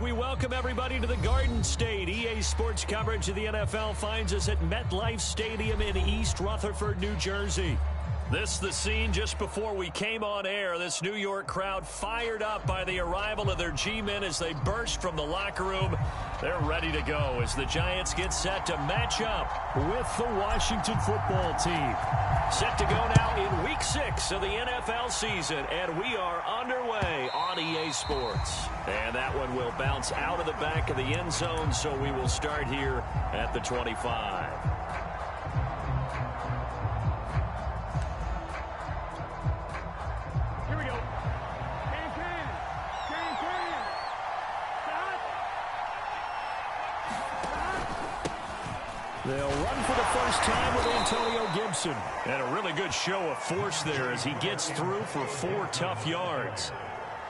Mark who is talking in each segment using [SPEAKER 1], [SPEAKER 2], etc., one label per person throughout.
[SPEAKER 1] We welcome everybody to the Garden State. EA Sports coverage of the NFL finds us at MetLife Stadium in East Rutherford, New Jersey. This is the scene just before we came on air. This New York crowd fired up by the arrival of their G-men as they burst from the locker room. They're ready to go as the Giants get set to match up with the Washington football team. Set to go now in Week 6 of the NFL season, and we are underway on EA Sports. And that one will bounce out of the back of the end zone, so we will start here at the 25. They'll run for the first time with Antonio Gibson. And a really good show of force there as he gets through for 4 tough yards.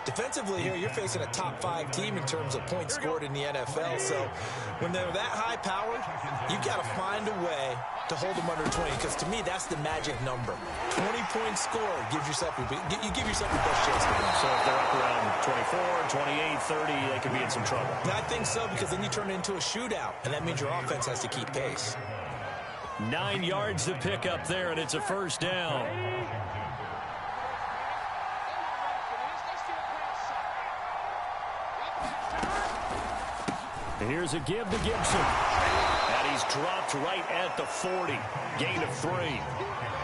[SPEAKER 2] Defensively here, you're facing a top 5 team in terms of points scored in the NFL. So when they're that high powered, you got to find a way to hold them under 20. Because to me, that's the magic number. 20 points scored gives yourself you give yourself the best chance to win.
[SPEAKER 1] So if they're up around 24, 28, 30, they could be in some trouble.
[SPEAKER 2] And I think so, because then you turn it into a shootout, and that means your offense has to keep pace.
[SPEAKER 1] 9 yards to pick up there, and it's a first down. Here's a give to Gibson. And he's dropped right at the 40. Gain of 3.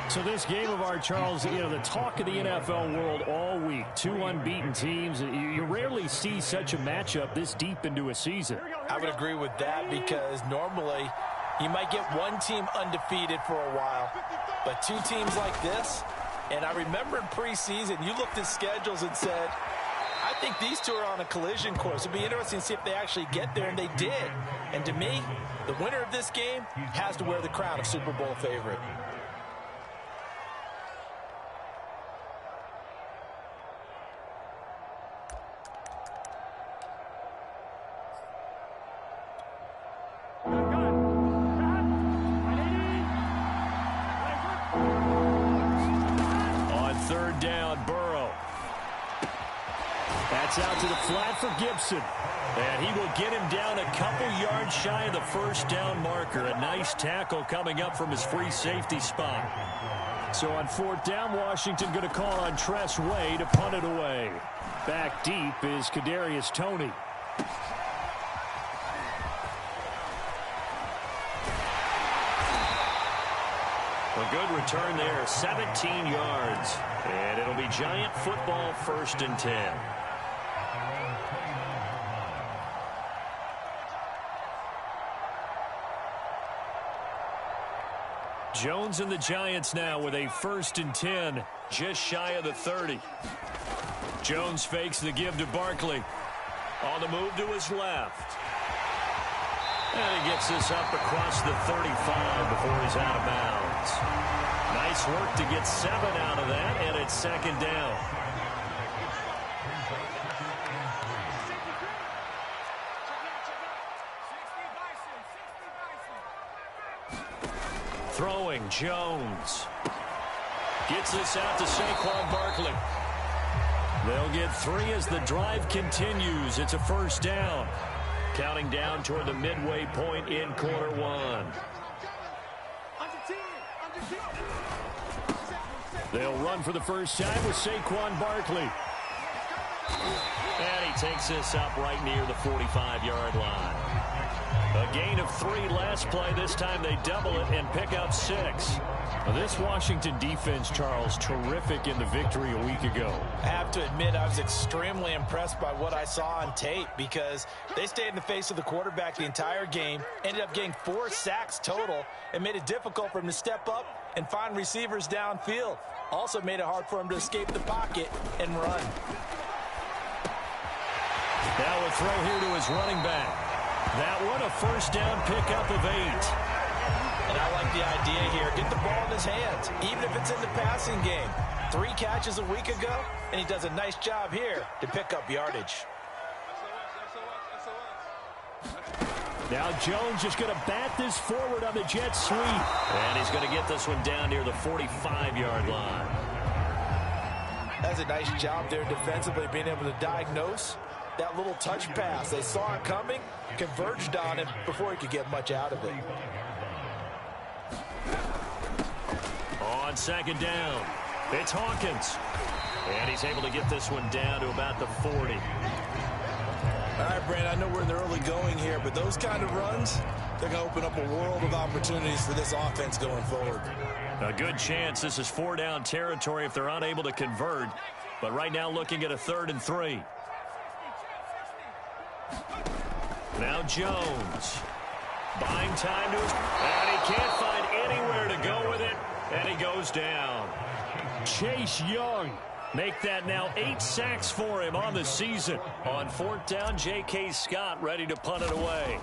[SPEAKER 1] So this game of ours, Charles, you know, the talk of the NFL world all week. 2 unbeaten teams. You rarely see such a matchup this deep into a season.
[SPEAKER 2] I would agree with that, because normally you might get one team undefeated for a while. But 2 teams like this, and I remember in preseason, you looked at schedules and said, I think these 2 are on a collision course. It'd be interesting to see if they actually get there, and they did. And to me, the winner of this game has to wear the crown of Super Bowl favorite.
[SPEAKER 1] On 3rd down, Burrow. That's out to the flat for Gibson. And he will get him down a couple yards shy of the first down marker. A nice tackle coming up from his free safety spot. So on 4th down, Washington going to call on Tress Way to punt it away. Back deep is Kadarius Toney. A good return there, 17 yards. And it'll be Giant football, 1st and 10. Jones and the Giants now with a 1st and 10, just shy of the 30. Jones fakes the give to Barkley. On the move to his left. And he gets this up across the 35 before he's out of bounds. Nice work to get 7 out of that, and it's 2nd down. Throwing, Jones. Gets this out to Saquon Barkley. They'll get 3 as the drive continues. It's a 1st down. Counting down toward the midway point in quarter 1. They'll run for the first time with Saquon Barkley. And he takes this up right near the 45-yard line. A gain of 3 last play. This time they double it and pick up 6. Now this Washington defense, Charles, terrific in the victory a week ago.
[SPEAKER 2] I have to admit, I was extremely impressed by what I saw on tape, because they stayed in the face of the quarterback the entire game, ended up getting 4 sacks total, and made it difficult for him to step up and find receivers downfield. Also made it hard for him to escape the pocket and run.
[SPEAKER 1] Now a throw here to his running back. That one, a first down pickup of 8.
[SPEAKER 2] And I like the idea here. Get the ball in his hands, even if it's in the passing game. 3 catches a week ago, and he does a nice job here to pick up yardage.
[SPEAKER 1] Now Jones is going to bat this forward on the jet sweep. And he's going to get this one down near the 45-yard line.
[SPEAKER 2] That's a nice job there defensively, being able to diagnose that little touch pass. They saw it coming, converged on it before he could get much out of it.
[SPEAKER 1] On second down, it's Hawkins. And he's able to get this one down to about the 40.
[SPEAKER 2] All right, Brandon, I know we're in the early going here, but those kind of runs, they're going to open up a world of opportunities for this offense going forward.
[SPEAKER 1] A good chance this is 4-down territory if they're unable to convert. But right now looking at a 3rd and 3. Now Jones. Buying time to his... And he can't find anywhere to go with it. And he goes down. Chase Young. Make that now 8 sacks for him on the season. On 4th down, J.K. Scott ready to punt it away.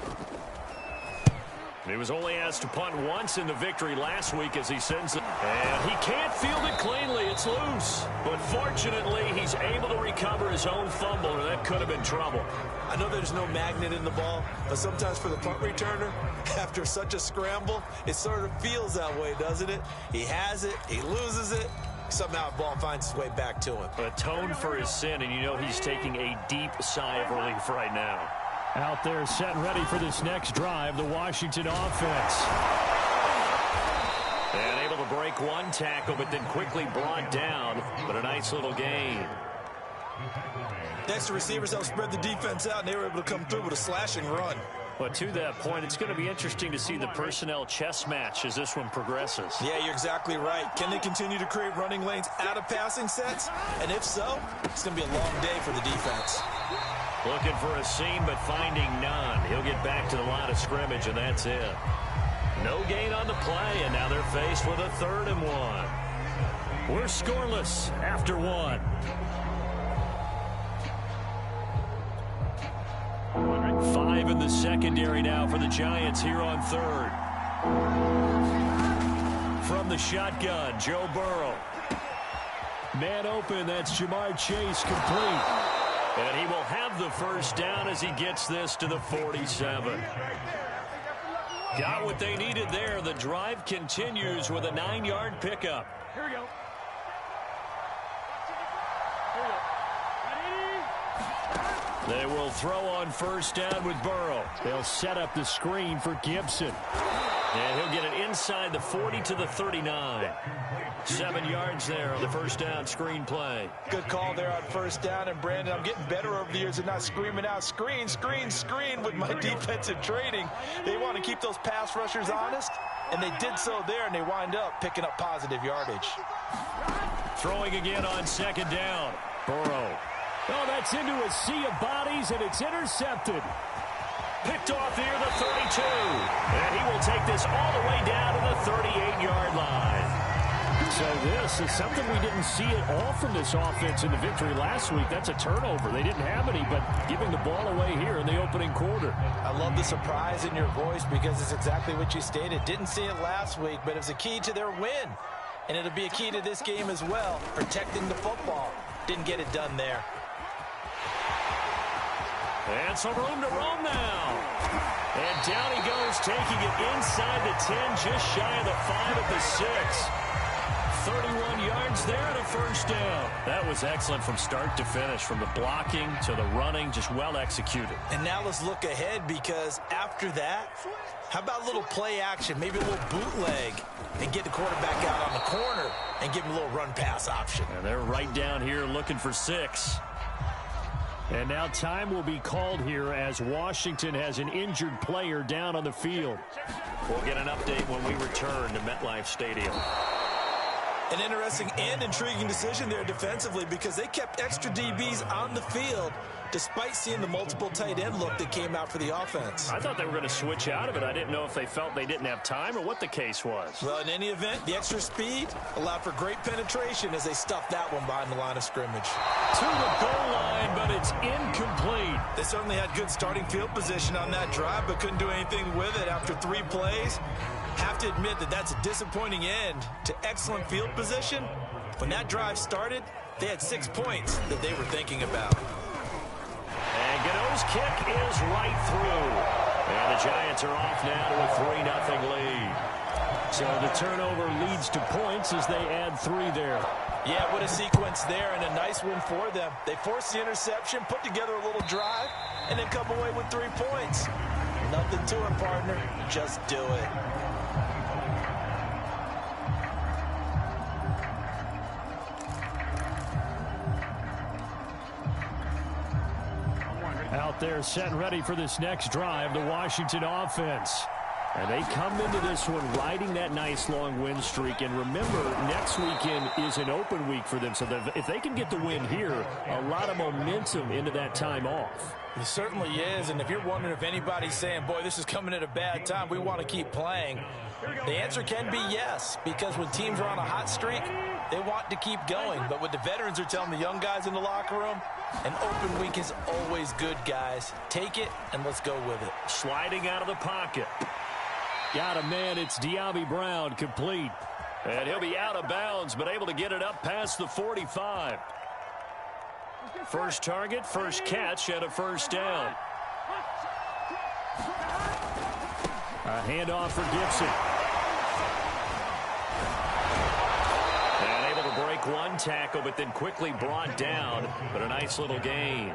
[SPEAKER 1] He was only asked to punt once in the victory last week as he sends it. And he can't field it cleanly. It's loose. But fortunately, he's able to recover his own fumble, or that could have been trouble.
[SPEAKER 2] I know there's no magnet in the ball, but sometimes for the punt returner, after such a scramble, it sort of feels that way, doesn't it? He has it, he loses it, somehow the ball finds its way back to him.
[SPEAKER 1] Atoned for his sin, and you know he's taking a deep sigh of relief right now. Out there set and ready for this next drive, the Washington offense. And able to break one tackle, but then quickly brought down. But a nice little gain.
[SPEAKER 2] Next, the receivers helped spread the defense out, and they were able to come through with a slash and run.
[SPEAKER 1] But to that point, it's going to be interesting to see the personnel chess match as this one progresses.
[SPEAKER 2] Yeah, you're exactly right. Can they continue to create running lanes out of passing sets? And if so, it's going to be a long day for the defense.
[SPEAKER 1] Looking for a seam, but finding none. He'll get back to the line of scrimmage, and that's it. No gain on the play, and now they're faced with a 3rd and 1. We're scoreless after 1. Five in the secondary now for the Giants here on 3rd. From the shotgun, Joe Burrow. Man open, that's Jamar Chase complete. And he will have the first down as he gets this to the 47. Got what they needed there. The drive continues with a 9-yard pickup.
[SPEAKER 3] Here we go.
[SPEAKER 1] They will throw on first down with Burrow. They'll set up the screen for Gibson. And he'll get it inside the 40 to the 39. 7 yards there on the first down screen play.
[SPEAKER 2] Good call there on first down. And, Brandon, I'm getting better over the years and not screaming out, screen, screen, screen with my defensive training. They want to keep those pass rushers honest, and they did so there, and they wind up picking up positive yardage.
[SPEAKER 1] Throwing again on second down. Burrow. Oh, that's into a sea of bodies, and it's intercepted. Picked off near the 32. And he will take this all the way down to the 38-yard line. So this is something we didn't see at all from this offense in the victory last week. That's a turnover. They didn't have any, but giving the ball away here in the opening quarter.
[SPEAKER 2] I love the surprise in your voice because it's exactly what you stated. Didn't see it last week, but it's a key to their win. And it'll be a key to this game as well, protecting the football. Didn't get it done there.
[SPEAKER 1] And some room to roam now. And down he goes, taking it inside the 10, just shy of the 5 at the 6. 31 yards there and a first down. That was excellent from start to finish, from the blocking to the running, just well executed.
[SPEAKER 2] And now let's look ahead, because after that, how about a little play action, maybe a little bootleg, and get the quarterback out on the corner and give him a little run-pass option.
[SPEAKER 1] And they're right down here looking for 6. And now time will be called here as Washington has an injured player down on the field. We'll get an update when we return to MetLife Stadium.
[SPEAKER 2] An interesting and intriguing decision there defensively, because they kept extra DBs on the field despite seeing the multiple tight end look that came out for the offense.
[SPEAKER 1] I thought they were going to switch out of it. I didn't know if they felt they didn't have time or what the case was.
[SPEAKER 2] Well, in any event, the extra speed allowed for great penetration as they stuffed that one behind the line of scrimmage.
[SPEAKER 1] To the goal line, but it's incomplete.
[SPEAKER 2] They certainly had good starting field position on that drive, but couldn't do anything with it after 3 plays. Have to admit that that's a disappointing end to excellent field position. When that drive started, they had 6 points that they were thinking about.
[SPEAKER 1] And Gano's kick is right through. And the Giants are off now to a 3-0 lead. So the turnover leads to points as they add 3 there.
[SPEAKER 2] Yeah, what a sequence there, and a nice one for them. They force the interception, put together a little drive, and then come away with 3 points. Nothing to it, partner. Just do it.
[SPEAKER 1] Out there set and ready for this next drive, the Washington offense. And they come into this one riding that nice long win streak. And remember, next weekend is an open week for them. So if they can get the win here, a lot of momentum into that time off.
[SPEAKER 2] It certainly is. And if you're wondering if anybody's saying, boy, this is coming at a bad time, we want to keep playing, the answer can be yes. Because when teams are on a hot streak, they want to keep going. But what the veterans are telling the young guys in the locker room, an open week is always good, guys. Take it, and let's go with it.
[SPEAKER 1] Sliding out of the pocket. Got a man, it's De'Ami Brown, complete. And he'll be out of bounds, but able to get it up past the 45. First target, first catch, and a first down. A handoff for Gibson. And able to break one tackle, but then quickly brought down. But a nice little gain.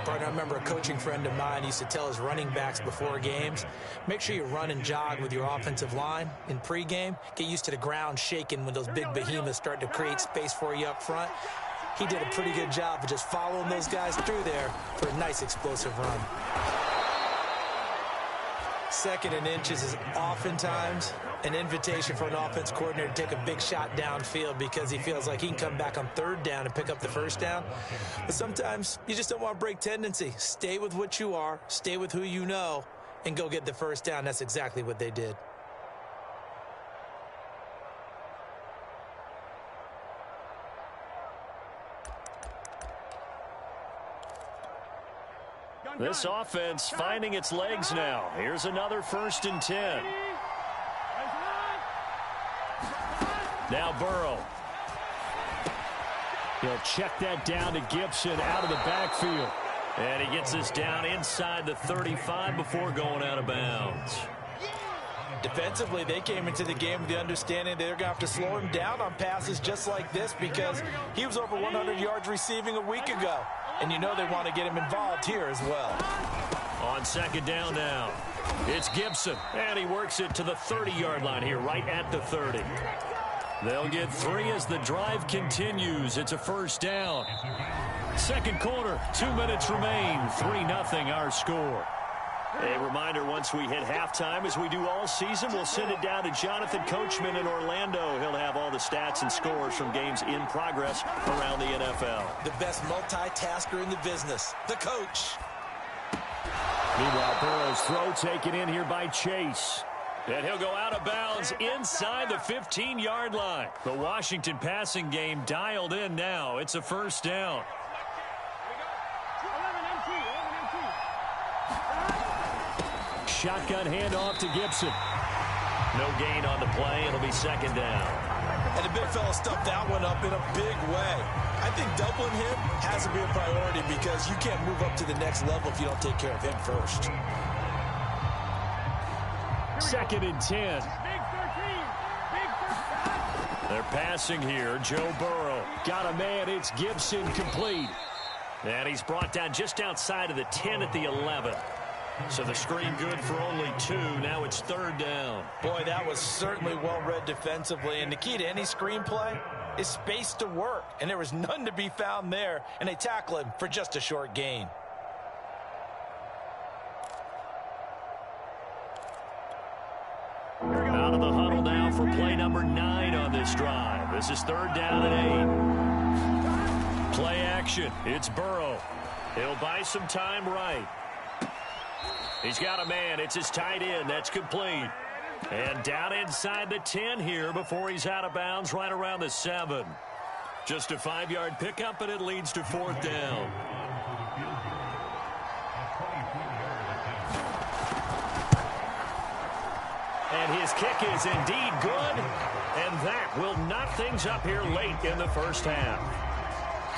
[SPEAKER 3] Partner, I remember a coaching friend of mine used to tell his running backs before games, make sure you run and jog with your offensive line in pregame. Get used to the ground shaking when those big behemoths start to create space for you up front. He did a pretty good job of just following those guys through there for a nice explosive run. Second and inches is oftentimes an invitation for an offense coordinator to take a big shot downfield because he feels like he can come back on third down and pick up the first down. But sometimes you just don't want to break tendency. Stay with what you are, stay with who you know, and go get the first down. That's exactly what they did.
[SPEAKER 1] This offense finding its legs now. Here's another 1st and 10. Now Burrow. He'll check that down to Gibson out of the backfield. And he gets this down inside the 35 before going out of bounds.
[SPEAKER 2] Defensively, they came into the game with the understanding they're going to have to slow him down on passes just like this because he was over 100 yards receiving a week ago. And you know they want to get him involved here as well.
[SPEAKER 1] On second down now, it's Gibson. And he works it to the 30-yard line here, right at the 30. They'll get 3 as the drive continues. It's a first down. Second quarter, 2 minutes remain. 3-0 our score. A reminder, once we hit halftime, as we do all season, we'll send it down to Jonathan Coachman in Orlando. He'll have all the stats and scores from games in progress around the NFL.
[SPEAKER 3] The best multitasker in the business, the coach.
[SPEAKER 1] Meanwhile, Burrow's throw taken in here by Chase. And he'll go out of bounds inside the 15-yard line. The Washington passing game dialed in now. It's a first down. Shotgun handoff to Gibson. No gain on the play. It'll be second down.
[SPEAKER 2] And the big fella stuffed that one up in a big way. I think doubling him has to be a priority because you can't move up to the next level if you don't take care of him first.
[SPEAKER 1] Second and 10. They're passing here. Joe Burrow got a man. It's Gibson, complete. And he's brought down just outside of the 10 at the 11. So the screen good for only 2. Now it's third down.
[SPEAKER 2] Boy, that was certainly well read defensively. And the key to any screen play is space to work. And there was none to be found there. And they tackle him for just a short gain.
[SPEAKER 1] Out of the huddle now for play number 9 on this drive. This is third down and 8. Play action. It's Burrow. He'll buy some time right. He's got a man. It's his tight end. That's complete. And down inside the 10 here before he's out of bounds right around the 7. Just a 5-yard pickup, and it leads to fourth down. And his kick is indeed good. And that will knock things up here late in the first half.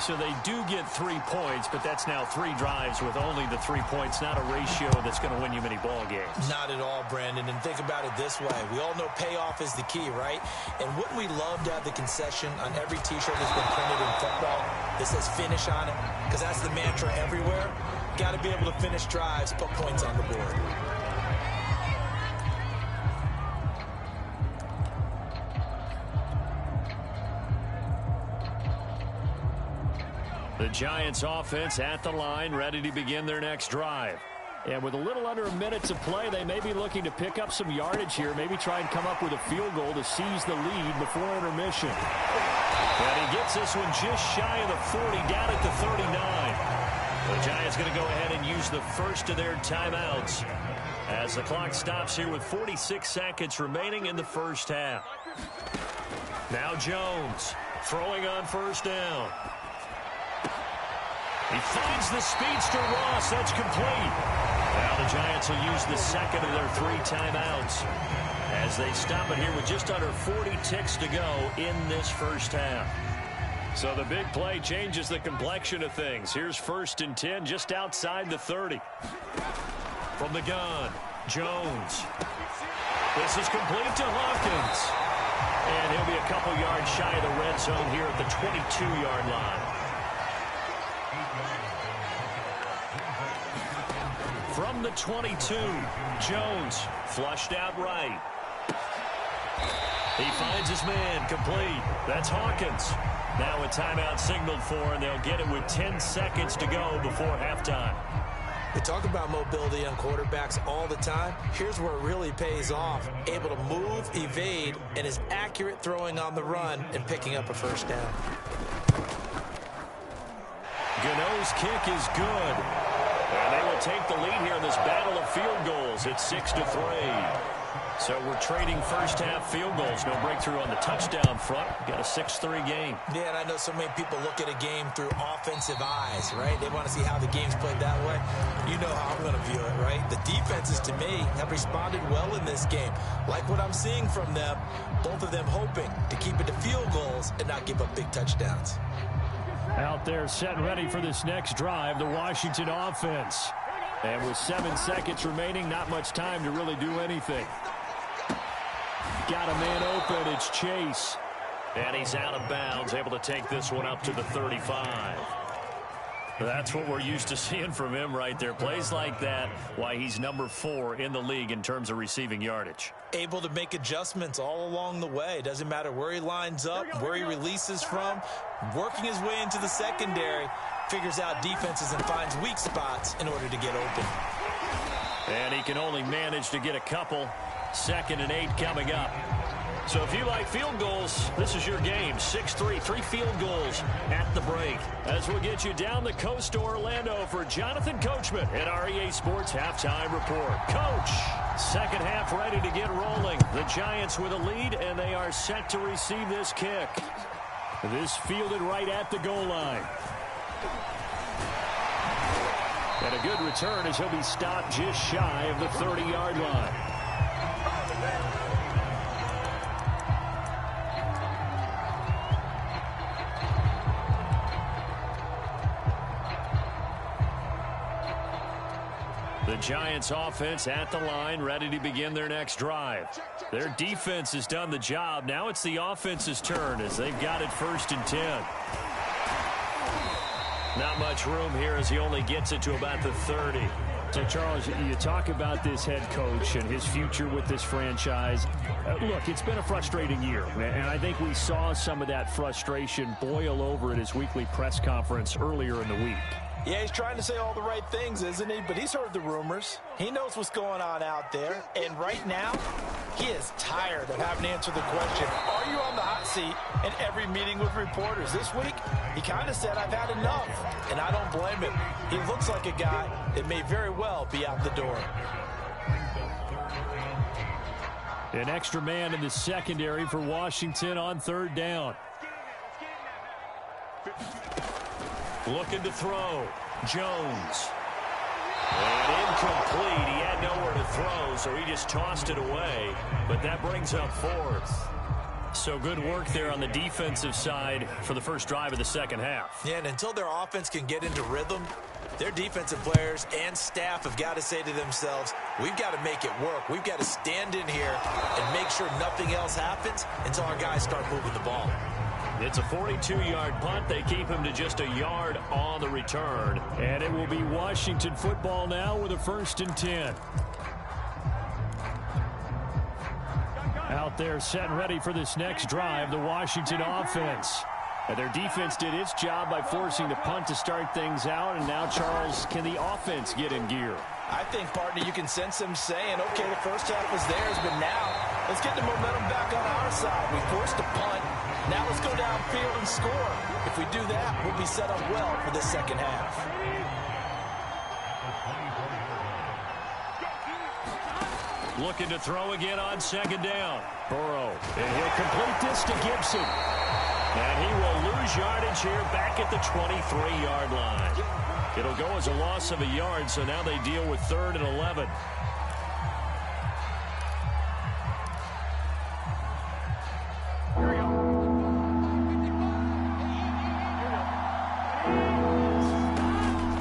[SPEAKER 1] So they do get 3 points, but that's now 3 drives with only the 3 points, not a ratio that's going to win you many ball games.
[SPEAKER 3] Not at all, Brandon. And think about it this way. We all know payoff is the key, right? And wouldn't we love to have the concession on every T-shirt that's been printed in football that says finish on it? Because that's the mantra everywhere. Got to be able to finish drives, put points on the board.
[SPEAKER 1] The Giants offense at the line, ready to begin their next drive. And with a little under a minute to play, they may be looking to pick up some yardage here, maybe try and come up with a field goal to seize the lead before intermission. And he gets this one just shy of the 40, down at the 39. The Giants going to go ahead and use the first of their timeouts as the clock stops here with 46 seconds remaining in the first half. Now Jones throwing on first down. He finds the speedster Ross. That's complete. Now the Giants will use the second of their 3 timeouts as they stop it here with just under 40 ticks to go in this first half. So the big play changes the complexion of things. Here's 1st and 10 just outside the 30. From the gun, Jones. This is complete to Hawkins. And he'll be a couple yards shy of the red zone here at the 22-yard line. From the 22, Jones flushed out right. He finds his man, complete. That's Hawkins. Now a timeout signaled for, and they'll get it with 10 seconds to go before halftime.
[SPEAKER 3] We talk about mobility on quarterbacks all the time. Here's where it really pays off. Able to move, evade, and is accurate throwing on the run and picking up a first down.
[SPEAKER 1] Gano's kick is good. And they will take the lead here in this battle of field goals. It's 6-3. So we're trading first half field goals. No breakthrough on the touchdown front. Got a 6-3 game.
[SPEAKER 3] Yeah, and I know so many people look at a game through offensive eyes, right? They want to see how the game's played that way. You know how I'm going to view it, right? The defenses, to me, have responded well in this game. Like what I'm seeing from them, both of them hoping to keep it to field goals and not give up big touchdowns.
[SPEAKER 1] Out there set and ready for this next drive, the Washington offense. And with 7 seconds remaining, not much time to really do anything. Got a man open, it's Chase. And he's out of bounds, able to take this one up to the 35. That's what we're used to seeing from him right there. Plays like that, why he's number 4 in the league in terms of receiving yardage.
[SPEAKER 3] Able to make adjustments all along the way. Doesn't matter where he lines up, where he releases from. Working his way into the secondary, figures out defenses and finds weak spots in order to get open.
[SPEAKER 1] And he can only manage to get a couple. 2nd and 8 coming up. So if you like field goals, this is your game. 6-3, 3 field goals at the break. As we'll get you down the coast to Orlando for Jonathan Coachman at our EA Sports Halftime Report. Coach, second half ready to get rolling. The Giants with a lead, and they are set to receive this kick. This fielded right at the goal line. And a good return as he'll be stopped just shy of the 30-yard line. The Giants offense at the line, ready to begin their next drive. Their defense has done the job. Now it's the offense's turn as they've got it 1st and 10. Not much room here as he only gets it to about the 30. So, Charles, you talk about this head coach and his future with this franchise. Look, it's been a frustrating year, and I think we saw some of that frustration boil over at his weekly press conference earlier in the week.
[SPEAKER 2] Yeah, he's trying to say all the right things, isn't he? But he's heard the rumors. He knows what's going on out there. And right now, he is tired of having to answer the question, are you on the hot seat in every meeting with reporters? This week, he kind of said, I've had enough. And I don't blame him. He looks like a guy that may very well be out the door.
[SPEAKER 1] An extra man in the secondary for Washington on 3rd down. Looking to throw. Jones. And incomplete. He had nowhere to throw, so he just tossed it away. But that brings up 4th. So good work there on the defensive side for the first drive of the second half.
[SPEAKER 3] Yeah, and until their offense can get into rhythm, their defensive players and staff have got to say to themselves, we've got to make it work. We've got to stand in here and make sure nothing else happens until our guys start moving the ball.
[SPEAKER 1] It's a 42-yard punt. They keep him to just a yard on the return. And it will be Washington football now with a 1st and 10. Out there set and ready for this next drive, the Washington offense. And their defense did its job by forcing the punt to start things out. And now, Charles, can the offense get in gear?
[SPEAKER 2] I think, partner, you can sense them saying, okay, the first half was theirs, but now let's get the momentum back on our side. We forced a punt. Now let's go downfield and score. If we do that, we'll be set up well for the second half.
[SPEAKER 1] Looking to throw again on 2nd down. Burrow, and he'll complete this to Gibson. And he will lose yardage here back at the 23-yard line. It'll go as a loss of a yard, so now they deal with 3rd and 11.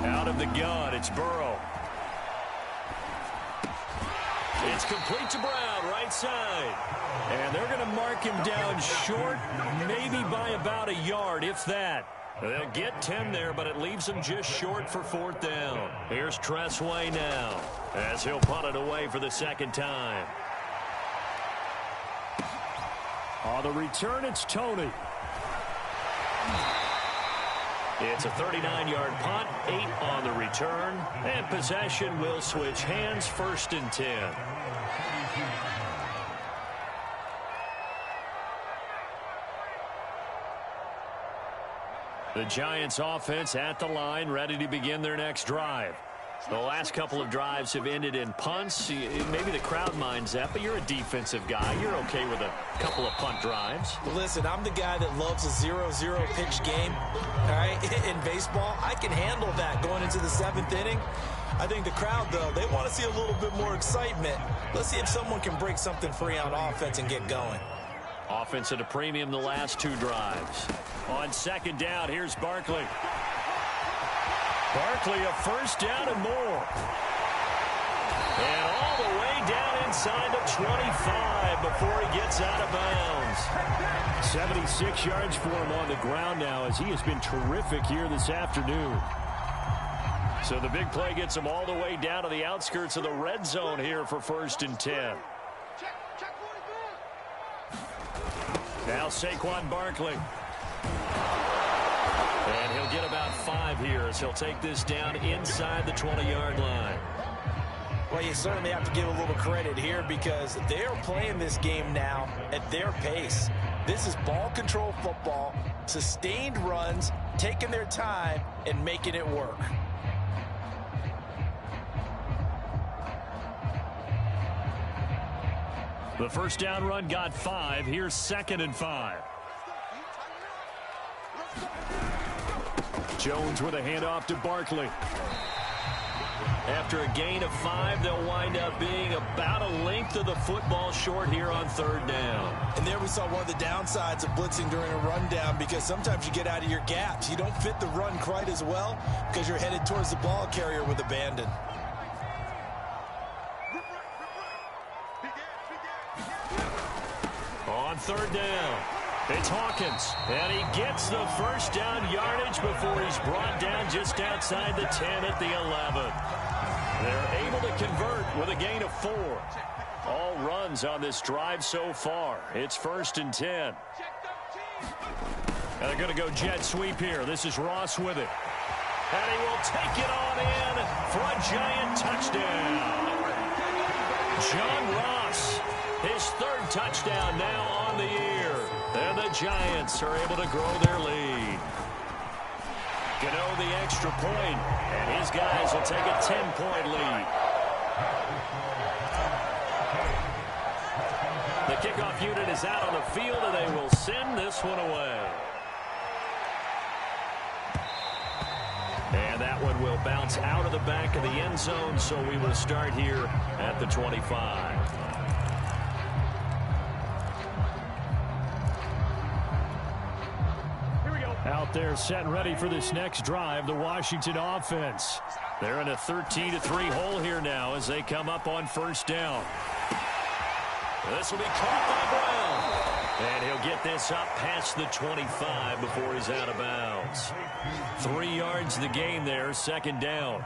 [SPEAKER 1] Out of the gun, it's Burrow. It's complete to Brown, right side. And they're going to mark him down short, maybe by about a yard, if that. They'll get 10 there, but it leaves them just short for 4th down. Here's Tressway now, as he'll punt it away for the 2nd time. On the return, it's Tony. It's a 39-yard punt, 8 on the return, and possession will switch hands, 1st and 10. The Giants offense at the line, ready to begin their next drive. The last couple of drives have ended in punts. Maybe the crowd minds that, but you're a defensive guy. You're okay with a couple of punt drives.
[SPEAKER 3] Listen, I'm the guy that loves a 0-0 pitch game. All right, in baseball, I can handle that going into the 7th inning. I think the crowd, though, they want to see a little bit more excitement. Let's see if someone can break something free on offense and get going.
[SPEAKER 1] Offense at a premium the last 2 drives. On 2nd down, here's Barkley. Barkley, a 1st down and more. And all the way down inside the 25 before he gets out of bounds. 76 yards for him on the ground now, as he has been terrific here this afternoon. So the big play gets him all the way down to the outskirts of the red zone here for 1st and 10. Now Saquon Barkley. And he'll get about 5 here as he'll take this down inside the 20-yard line.
[SPEAKER 2] Well, you certainly have to give a little credit here because they're playing this game now at their pace. This is ball control football, sustained runs, taking their time, and making it work.
[SPEAKER 1] The 1st down run got 5. Here's 2nd and 5. Jones with a handoff to Barkley. After a gain of 5, they'll wind up being about a length of the football short here on 3rd down.
[SPEAKER 3] And there we saw one of the downsides of blitzing during a rundown, because sometimes you get out of your gaps. You don't fit the run quite as well because you're headed towards the ball carrier with abandon.
[SPEAKER 1] On 3rd down, it's Hawkins, and he gets the 1st down yardage before he's brought down just outside the 10 at the 11. They're able to convert with a gain of 4. All runs on this drive so far. It's 1st and 10. And they're going to go jet sweep here. This is Ross with it. And he will take it on in for a giant touchdown. John Ross, his 3rd touchdown now on the year. And the Giants are able to grow their lead. Gano the extra point, and his guys will take a 10-point lead. The kickoff unit is out on the field, and they will send this one away. And that one will bounce out of the back of the end zone, so we will start here at the 25. there set and ready for this next drive, the Washington offense. They're in a 13-3 hole here now as they come up on first down. This will be caught by Brown. And he'll get this up past the 25 before he's out of bounds. 3 yards the gain there, second down.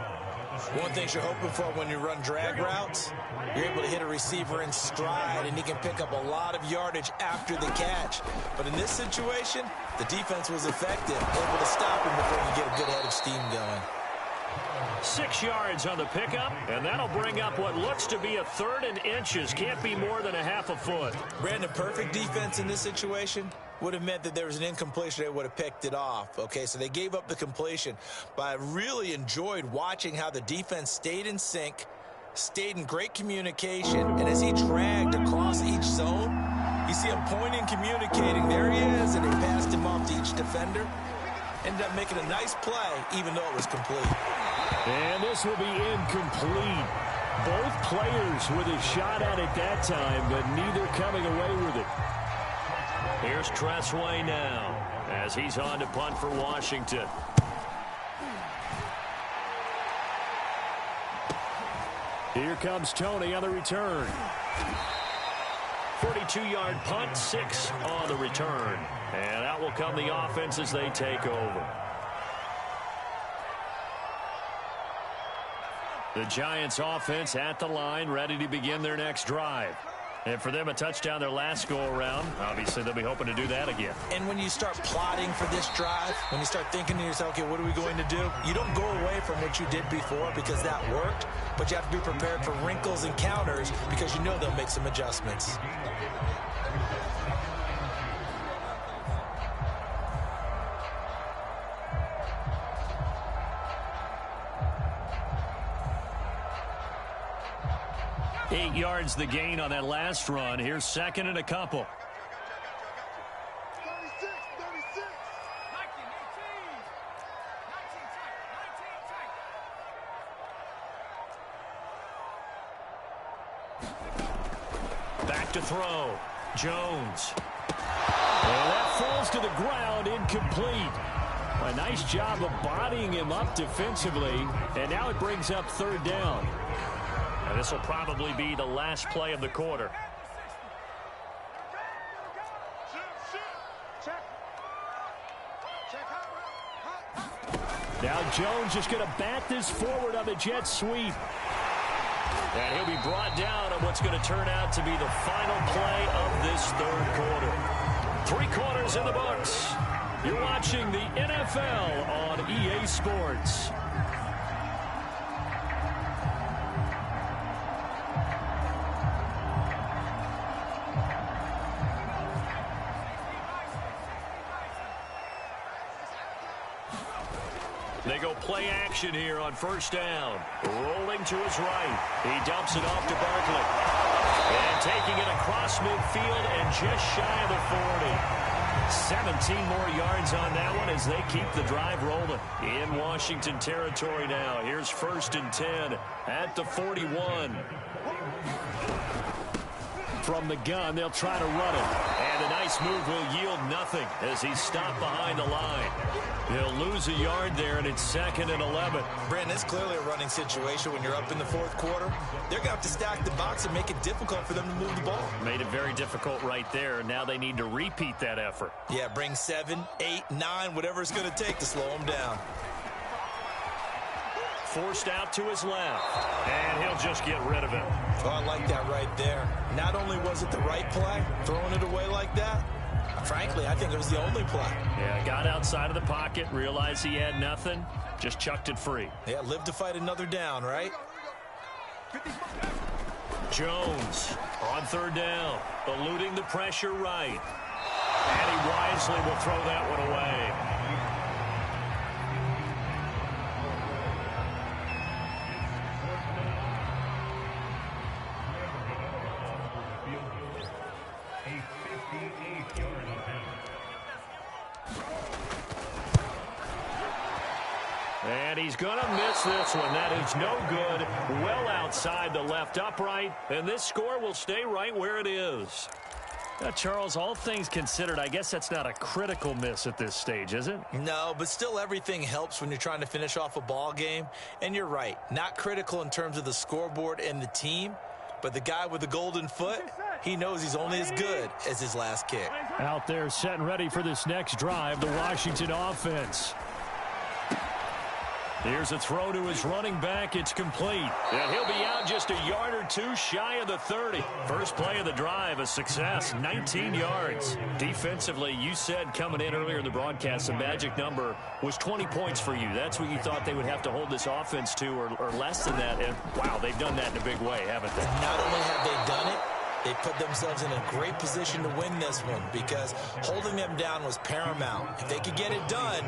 [SPEAKER 3] One thing you're hoping for when you run drag routes, you're able to hit a receiver in stride, and he can pick up a lot of yardage after the catch. But in this situation, the defense was effective, able to stop him before you get a good head of steam going.
[SPEAKER 1] 6 yards on the pickup, and that'll bring up what looks to be a 3rd and inches. Can't be more than a half a foot.
[SPEAKER 3] Brandon, perfect defense in this situation would have meant that there was an incompletion. They would have picked it off. Okay, so they gave up the completion. But I really enjoyed watching how the defense stayed in sync, stayed in great communication, and as he dragged across each zone, you see him pointing, communicating. There he is, and they passed him off to each defender. Ended up making a nice play, even though it was complete.
[SPEAKER 1] And this will be incomplete. Both players with a shot at it that time, but neither coming away with it. Here's Tressway now as he's on to punt for Washington. Here comes Tony on the return. 42-yard punt, 6 on the return. And out will come the offense as they take over. The Giants offense at the line, ready to begin their next drive. And for them, a touchdown their last go-around. Obviously, they'll be hoping to do that again.
[SPEAKER 3] And when you start plotting for this drive, when you start thinking to yourself, okay, what are we going to do? You don't go away from what you did before because that worked, but you have to be prepared for wrinkles and counters because you know they'll make some adjustments.
[SPEAKER 1] Eight yards the gain on that last run. Here's second and a couple. Back to throw. Jones. And that falls to the ground, incomplete. A nice job of bodying him up defensively, and now it brings up third down. And this will probably be the last play of the quarter. Now Jones just going to bat this forward on the jet sweep. And he'll be brought down on what's going to turn out to be the final play of this third quarter. 3 quarters in the books. You're watching the NFL on EA Sports. They go play action here on first down. Rolling to his right. He dumps it off to Barkley. And taking it across midfield and just shy of the 40. 17 more yards on that one as they keep the drive rolling. In Washington territory now. Here's 1st and 10 at the 41. From the gun, they'll try to run it. And a nice move will yield nothing as he's stopped behind the line. They'll lose a yard there, and it's 2nd and 11.
[SPEAKER 3] Brandon, it's clearly a running situation when you're up in the 4th quarter. They're going to have to stack the box and make it difficult for them to move the ball.
[SPEAKER 1] Made it very difficult right there. Now they need to repeat that effort.
[SPEAKER 3] Yeah, bring 7, 8, 9, whatever it's going to take to slow them down.
[SPEAKER 1] Forced out to his left, and he'll just get rid of it.
[SPEAKER 3] Oh, I like that right there. Not only was it the right play, throwing it away like that, frankly, I think it was the only play.
[SPEAKER 1] Yeah, got outside of the pocket, realized he had nothing, just chucked it free.
[SPEAKER 3] Yeah, live to fight another down, right?
[SPEAKER 1] Jones on third down, eluding the pressure right. And he wisely will throw that one away. And he's going to miss this one. That is no good. Well outside the left upright. And this score will stay right where it is. Charles, all things considered, I guess that's not a critical miss at this stage, is it?
[SPEAKER 3] No, but still everything helps when you're trying to finish off a ball game. And you're right, not critical in terms of the scoreboard and the team, but the guy with the golden foot, he knows he's only as good as his last kick.
[SPEAKER 1] Out there set and ready for this next drive, the Washington offense. Here's a throw to his running back. It's complete. And he'll be out just a yard or two shy of the 30. First play of the drive, a success, 19 yards. Defensively, you said coming in earlier in the broadcast, the magic number was 20 points for you. That's what you thought they would have to hold this offense to or less than that. And, wow, they've done that in a big way, haven't they?
[SPEAKER 3] Not only have they done it, they put themselves in a great position to win this one because holding them down was paramount. If they could get it done,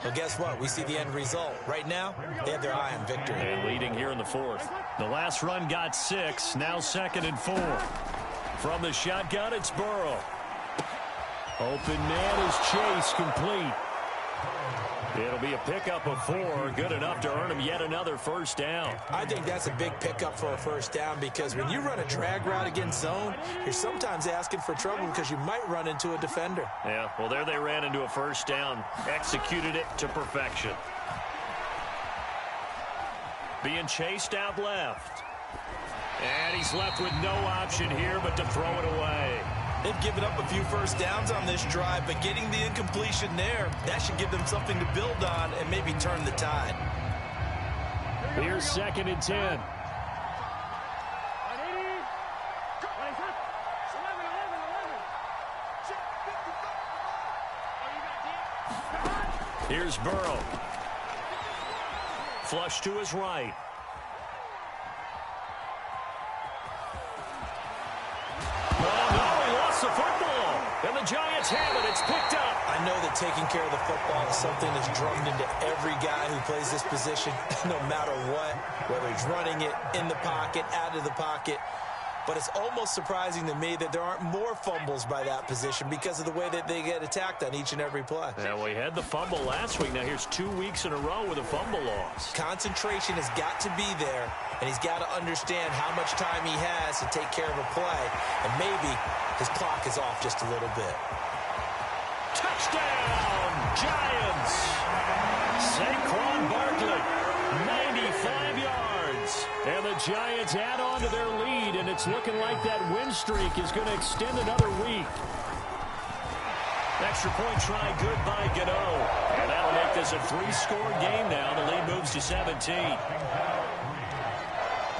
[SPEAKER 3] well, guess what? We see the end result. Right now, they have their eye on victory.
[SPEAKER 1] And leading here in the fourth. The last run got 6, now 2nd and 4. From the shotgun, it's Burrow. Open man is Chase, complete. It'll be a pickup of 4, good enough to earn him yet another first down.
[SPEAKER 3] I think that's a big pickup for a first down because when you run a drag route against zone, you're sometimes asking for trouble because you might run into a defender.
[SPEAKER 1] Yeah, well, there they ran into a first down, executed it to perfection. Being chased out left. And he's left with no option here but to throw it away.
[SPEAKER 2] They've given up a few first downs on this drive, but getting the incompletion there, that should give them something to build on and maybe turn the tide.
[SPEAKER 1] Here's 2nd and 10. Here's Burrow. Flush to his right. The football, and the Giants have it. It's picked up.
[SPEAKER 3] I know that taking care of the football is something that's drummed into every guy who plays this position, no matter what, whether he's running it in the pocket, out of the pocket. But it's almost surprising to me that there aren't more fumbles by that position because of the way that they get attacked on each and every play.
[SPEAKER 1] Yeah, well, he had the fumble last week. Now here's 2 weeks in a row with a fumble loss.
[SPEAKER 3] Concentration has got to be there, and he's got to understand how much time he has to take care of a play, and maybe his clock is off just a little bit.
[SPEAKER 1] Touchdown, Giants! Saquon Barkley, 95 yards. And the Giants add on to their lead, and it's looking like that win streak is going to extend another week. Extra point try good by Godot. And that'll make this a 3-score game now. The lead moves to 17.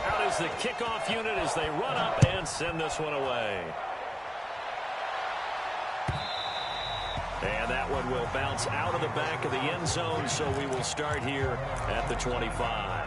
[SPEAKER 1] Out is the kickoff unit as they run up and send this one away. And that one will bounce out of the back of the end zone, so we will start here at the 25.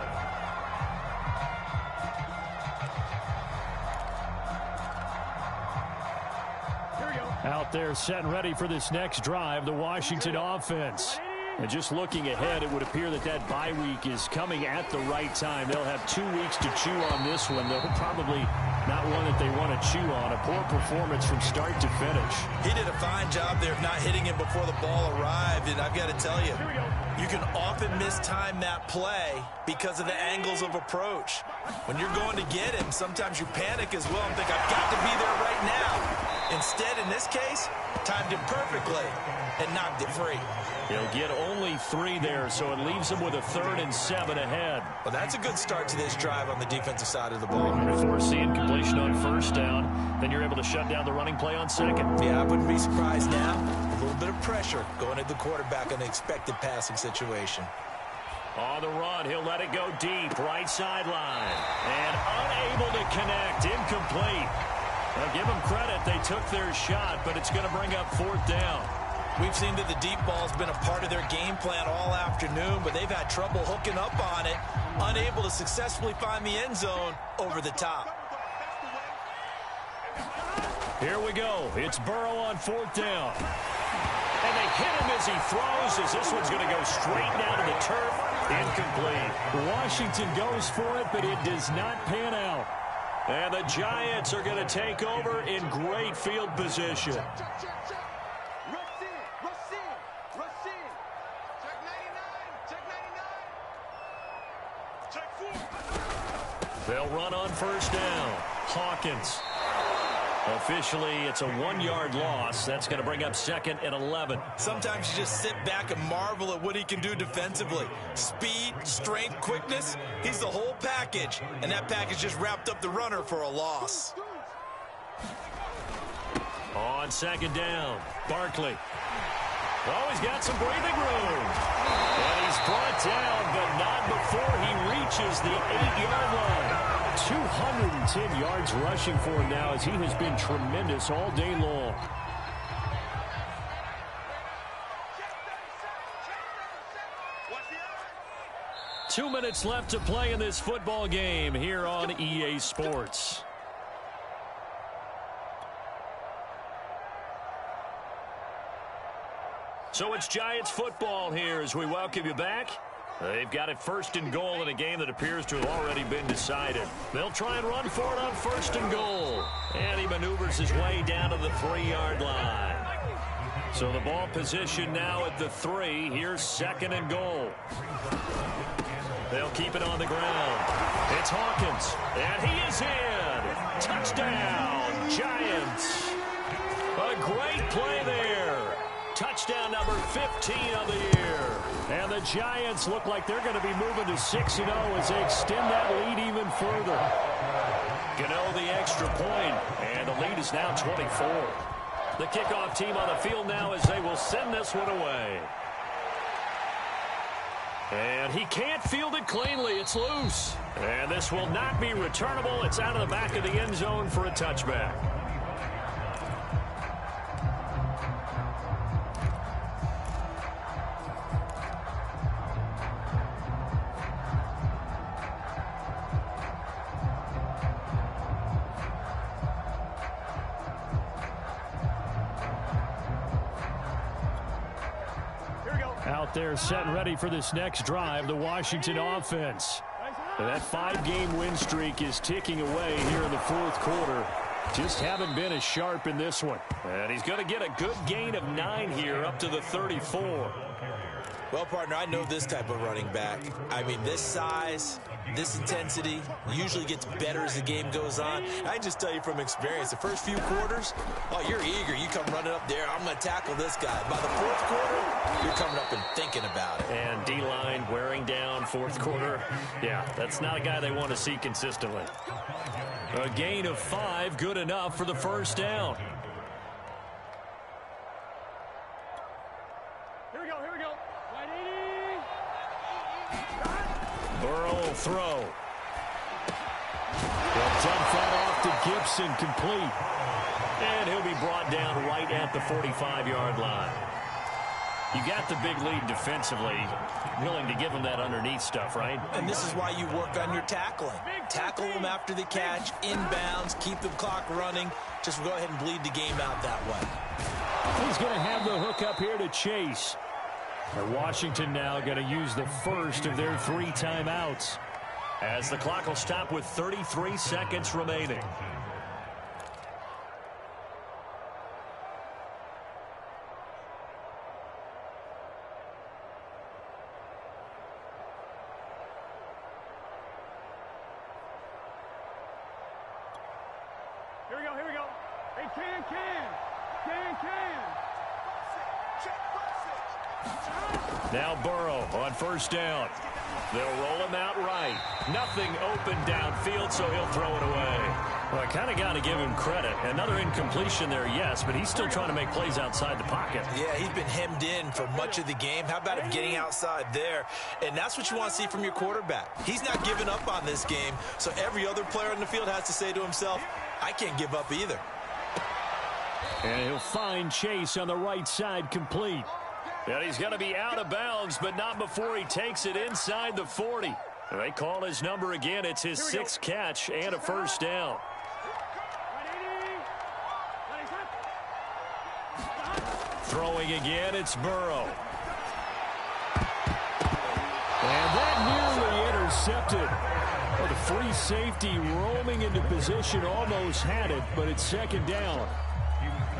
[SPEAKER 1] Out there set and ready for this next drive, the Washington offense. And just looking ahead, it would appear that that bye week is coming at the right time. They'll have 2 weeks to chew on this one. They'll probably not one that they want to chew on. A poor performance from start to finish.
[SPEAKER 2] He did a fine job there of not hitting him before the ball arrived, and I've got to tell you, you can often mistime that play because of the angles of approach. When you're going to get him, sometimes you panic as well and think, I've got to be there right now. Instead, in this case, timed it perfectly and knocked it free.
[SPEAKER 1] He'll get only 3 there, so it leaves him with a 3rd and 7 ahead.
[SPEAKER 2] Well, that's a good start to this drive on the defensive side of the ball.
[SPEAKER 1] Forcing completion on first down, then you're able to shut down the running play on second.
[SPEAKER 3] Yeah, I wouldn't be surprised now. A little bit of pressure going at the quarterback in an expected passing situation.
[SPEAKER 1] On the run, he'll let it go deep, right sideline. And unable to connect, incomplete. Now, give them credit, they took their shot, but it's going to bring up 4th down.
[SPEAKER 2] We've seen that the deep ball's been a part of their game plan all afternoon, but they've had trouble hooking up on it, unable to successfully find the end zone over the top.
[SPEAKER 1] Here we go. It's Burrow on 4th down. And they hit him as he throws, as this one's going to go straight down to the turf. Incomplete. Washington goes for it, but it does not pan out. And the Giants are going to take over in great field position. They'll run on first down. Hawkins. Officially, it's a 1-yard loss. That's going to bring up 2nd and 11.
[SPEAKER 2] Sometimes you just sit back and marvel at what he can do defensively. Speed, strength, quickness, he's the whole package. And that package just wrapped up the runner for a loss.
[SPEAKER 1] On 2nd down, Barkley. Oh, he's got some breathing room. And he's brought down, but not before he reaches the 8-yard line. 210 yards rushing for him now as he has been tremendous all day long. Two minutes left to play in this football game here on EA Sports. So it's Giants football here as we welcome you back. They've got it 1st and goal in a game that appears to have already been decided. They'll try and run for it on 1st and goal. And he maneuvers his way down to the 3-yard line. So the ball position now at the 3. Here's 2nd and goal. They'll keep it on the ground. It's Hawkins. And he is in. Touchdown, Giants. A great play there. Touchdown number 15 of the year. And the Giants look like they're going to be moving to 6-0 as they extend that lead even further. Gano the extra point, and the lead is now 24. The kickoff team on the field now as they will send this one away. And he can't field it cleanly. It's loose. And this will not be returnable. It's out of the back of the end zone for a touchback. Out there set and ready for this next drive, the Washington offense. That 5-game win streak is ticking away here in the 4th quarter. Just haven't been as sharp in this one. And he's going to get a good gain of 9 here up to the 34.
[SPEAKER 2] Well, partner, I know this type of running back. I mean, this size, this intensity usually gets better as the game goes on. I just tell you from experience, the first few quarters, oh, you're eager. You come running up there, I'm going to tackle this guy. By the 4th quarter, you're coming up and thinking about it.
[SPEAKER 1] And D-line wearing down 4th quarter. Yeah, that's not a guy they want to see consistently. A gain of 5, good enough for the 1st down. Burrow will throw. He'll dump that off to Gibson, complete. And he'll be brought down right at the 45-yard line. You got the big lead defensively. Willing to give him that underneath stuff, right?
[SPEAKER 2] And this is why you work on your tackling. Tackle them after the catch, inbounds, keep the clock running. Just go ahead and bleed the game out that way.
[SPEAKER 1] He's going to have the hook up here to Chase. And Washington now going to use the first of their 3 timeouts as the clock will stop with 33 seconds remaining.
[SPEAKER 4] Here we go. Hey, can.
[SPEAKER 1] Now Burrow on 1st down. They'll roll him out right. Nothing open downfield, so he'll throw it away. Well, I kind of got to give him credit. Another incompletion there, yes, but he's still trying to make plays outside the pocket.
[SPEAKER 2] Yeah, he's been hemmed in for much of the game. How about him getting outside there? And that's what you want to see from your quarterback. He's not giving up on this game, so every other player on the field has to say to himself, I can't give up either.
[SPEAKER 1] And he'll find Chase on the right side, complete. And he's going to be out of bounds, but not before he takes it inside the 40. They call his number again. It's his 6th catch and a 1st down. Throwing again, it's Burrow. And that nearly intercepted. Well, the free safety roaming into position almost had it, but it's 2nd down.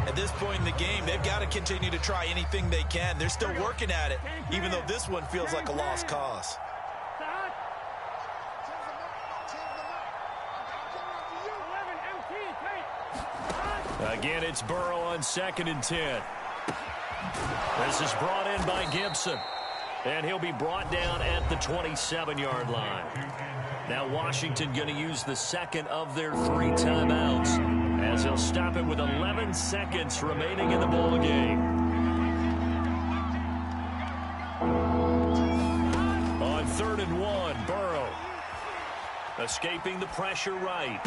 [SPEAKER 2] At this point in the game, they've got to continue to try anything they can. They're still working at it, even though this one feels like a lost cause.
[SPEAKER 1] Again, it's Burrow on 2nd and 10. This is brought in by Gibson. And he'll be brought down at the 27-yard line. Now Washington going to use the second of their 3 timeouts, as he'll stop it with 11 seconds remaining in the ball game. On 3rd and 1, Burrow escaping the pressure right.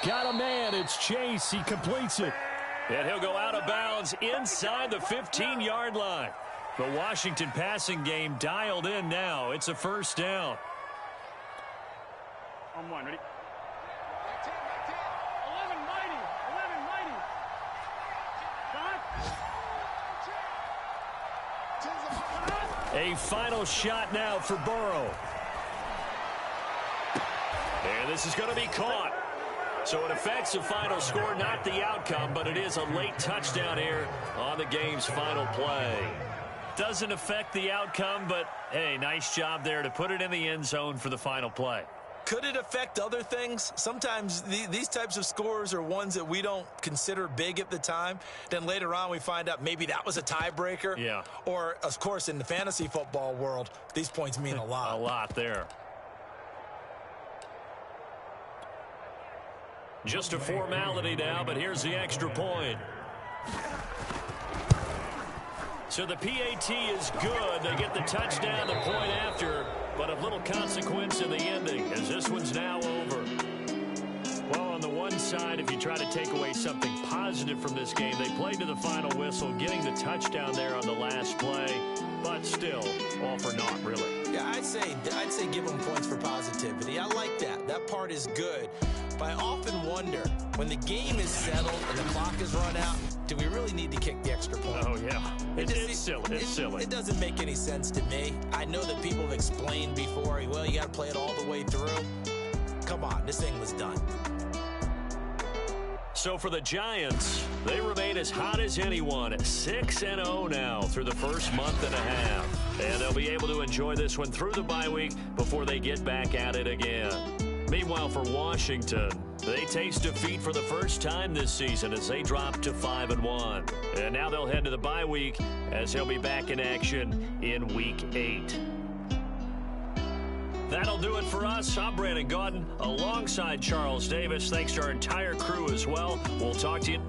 [SPEAKER 1] Got a man. It's Chase. He completes it. And he'll go out of bounds inside the 15-yard line. The Washington passing game dialed in now. It's a 1st down.
[SPEAKER 4] On 1, ready? 11 mighty. Stop.
[SPEAKER 1] A final shot now for Burrow. And this is going to be caught. So it affects the final score, not the outcome, but it is a late touchdown here on the game's final play. Doesn't affect the outcome, but, hey, nice job there to put it in the end zone for the final play.
[SPEAKER 2] Could it affect other things? Sometimes these types of scores are ones that we don't consider big at the time. Then later on we find out maybe that was a tiebreaker.
[SPEAKER 1] Yeah.
[SPEAKER 2] Or, of course, in the fantasy football world, these points mean a lot.
[SPEAKER 1] A lot there. Just a formality now, but here's the extra point. So the PAT is good. They get the touchdown, the point after, but of little consequence in the ending, as this one's now over. Well, on the one side, if you try to take away something positive from this game, they played to the final whistle, getting the touchdown there on the last play, but still, all for naught, really.
[SPEAKER 2] Yeah, I'd say give them points for positivity. I like that. That part is good. But I often wonder, when the game is settled and the clock is run out, do we really need to kick the extra point?
[SPEAKER 1] Oh, yeah. It's silly. It's silly.
[SPEAKER 2] It doesn't make any sense to me. I know that people have explained before, well, you got to play it all the way through. Come on, this thing was done.
[SPEAKER 1] So for the Giants, they remain as hot as anyone, 6-0 now through the first month and a half. And they'll be able to enjoy this one through the bye week before they get back at it again. Meanwhile, for Washington, they taste defeat for the first time this season as they drop to 5-1. And now they'll head to the bye week as he'll be back in action in Week 8. That'll do it for us. I'm Brandon Gaudin alongside Charles Davis. Thanks to our entire crew as well. We'll talk to you.